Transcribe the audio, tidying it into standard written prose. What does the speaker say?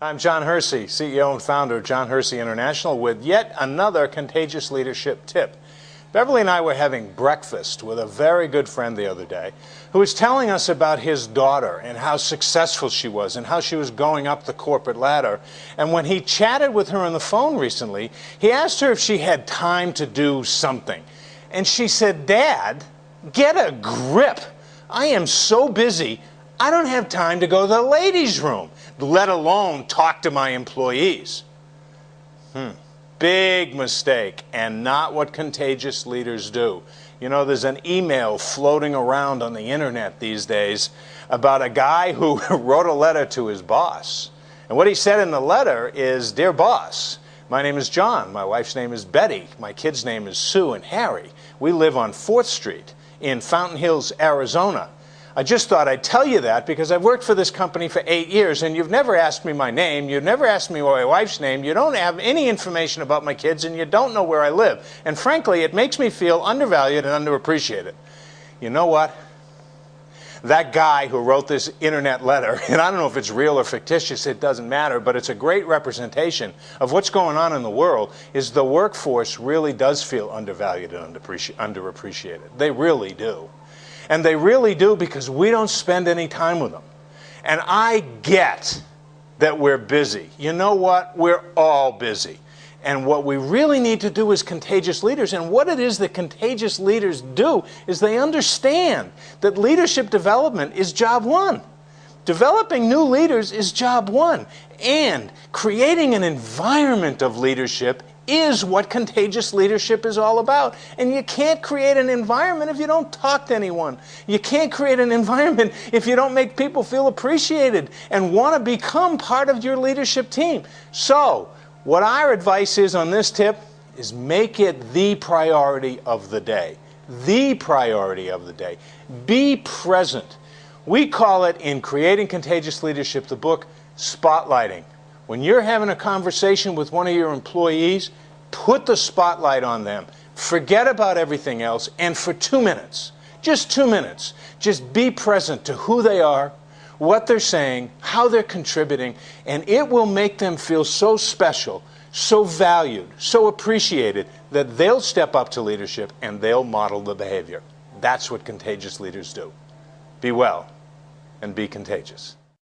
I'm John Hersey, CEO and founder of John Hersey International, with yet another contagious leadership tip. Beverly and I were having breakfast with a very good friend the other day who was telling us about his daughter and how successful she was and how she was going up the corporate ladder. And when he chatted with her on the phone recently, he asked her if she had time to do something. And she said, "Dad, get a grip. I am so busy, I don't have time to go to the ladies' room, let alone talk to my employees." Big mistake, and not what contagious leaders do. You know, there's an email floating around on the internet these days about a guy who wrote a letter to his boss. And what he said in the letter is, "Dear boss, my name is John, my wife's name is Betty, my kid's name is Sue and Harry. We live on 4th Street in Fountain Hills, Arizona. I just thought I'd tell you that because I've worked for this company for 8 years and you've never asked me my name, you've never asked me my wife's name, you don't have any information about my kids, and you don't know where I live. And frankly, it makes me feel undervalued and underappreciated." You know what? That guy who wrote this internet letter, and I don't know if it's real or fictitious, it doesn't matter, but it's a great representation of what's going on in the world, is the workforce really does feel undervalued and underappreciated. They really do. And they really do because we don't spend any time with them. And I get that we're busy. You know what? We're all busy. And what we really need to do as contagious leaders, and what it is that contagious leaders do, is they understand that leadership development is job one. Developing new leaders is job one. And creating an environment of leadership is what contagious leadership is all about. And you can't create an environment if you don't talk to anyone. You can't create an environment if you don't make people feel appreciated and want to become part of your leadership team. So, what our advice is on this tip is make it the priority of the day. The priority of the day. Be present. We call it, in Creating Contagious Leadership, the book, spotlighting. When you're having a conversation with one of your employees, put the spotlight on them. Forget about everything else, and for 2 minutes, just 2 minutes, just be present to who they are, what they're saying, how they're contributing, and it will make them feel so special, so valued, so appreciated that they'll step up to leadership and they'll model the behavior. That's what contagious leaders do. Be well and be contagious.